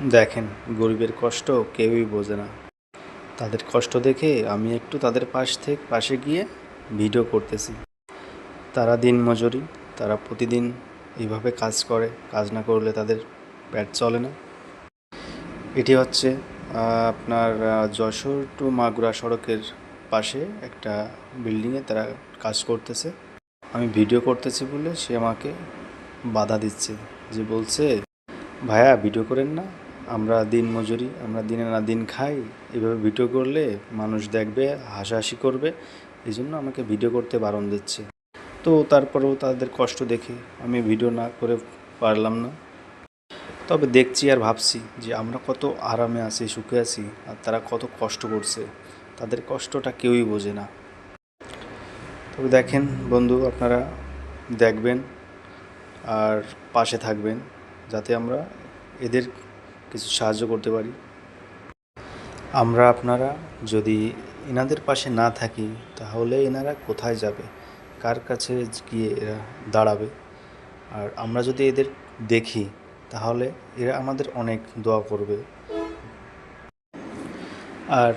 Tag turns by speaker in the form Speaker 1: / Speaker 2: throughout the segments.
Speaker 1: দেখেন, গরিবের কষ্ট কেউই বোঝে না। তাদের কষ্ট দেখে আমি একটু তাদের পাশে গিয়ে ভিডিও করতেছি। তারা দিনমজুরি, তারা প্রতিদিন এইভাবে কাজ করে, কাজ না করলে তাদের পেট চলে না। এটি হচ্ছে আপনার যশোর টু মাগুরা সড়কের পাশে একটা বিল্ডিংয়ে তারা কাজ করতেছে। আমি ভিডিও করতেছি বলে সে আমাকে বাধা দিচ্ছে, যে বলছে, ভাইয়া ভিডিও করেন না, আমরা দিনমজুরি, আমরা দিনে না দিন খাই, এভাবে ভিডিও করলে মানুষ দেখবে, হাসাহাসি করবে, এই জন্য আমাকে ভিডিও করতে বারণ দিচ্ছে। তো তারপরেও তাদের কষ্ট দেখে আমি ভিডিও না করে পারলাম না। তবে দেখছি আর ভাবছি যে আমরা কত আরামে আছি, সুখে আছি, আর তারা কত কষ্ট করছে। তাদের কষ্টটা কেউই বোঝে না। তবে দেখেন বন্ধু, আপনারা দেখবেন আর পাশে থাকবেন, যাতে আমরা এদের কিছু সাহায্য করতে পারি। আমরা আপনারা যদি এনাদের পাশে না থাকি, তাহলে এনারা কোথায় যাবে, কার কাছে গিয়ে এরা দাঁড়াবে? আর আমরা যদি এদের দেখি, তাহলে এরা আমাদের অনেক দোয়া করবে। আর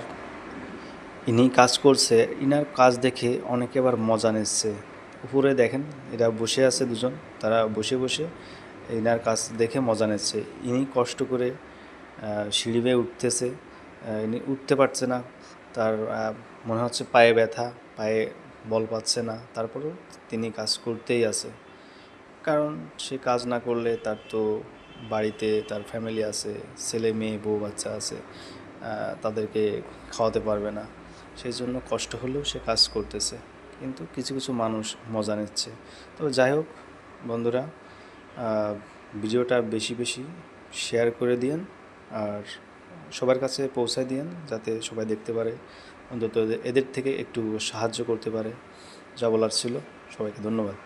Speaker 1: ইনি কাজ করছে, ইনার কাজ দেখে অনেকে আবার মজা নিচ্ছে। উপরে দেখেন, এরা বসে আছে দুজন, তারা বসে বসে ইনার কাজ দেখে মজা নিচ্ছে। ইনি কষ্ট করে সিঁড়ি বেয়ে উঠতেছে, ইনি উঠতে পারছে না, তার মনে হচ্ছে পায়ে ব্যথা, পায়ে বল পাচ্ছে না, তারপরেও তিনি কাজ করতেই আছে। কারণ সে কাজ না করলে তার তো বাড়িতে তার ফ্যামিলি আছে, ছেলে মেয়ে বউ বাচ্চা আছে, তাদেরকে খাওয়াতে পারবে না। সেই জন্য কষ্ট হলেও সে কাজ করতেছে, কিন্তু কিছু কিছু মানুষ মজা নিচ্ছে। তো যাই হোক বন্ধুরা, ভিডিওটা বেশি বেশি শেয়ার করে দিন, আর সবার কাছে পৌঁছায় দিন, যাতে সবাই দেখতে পারে, অন্তত এদের থেকে একটু সাহায্য করতে পারে। যা বলার ছিল। সবাইকে ধন্যবাদ।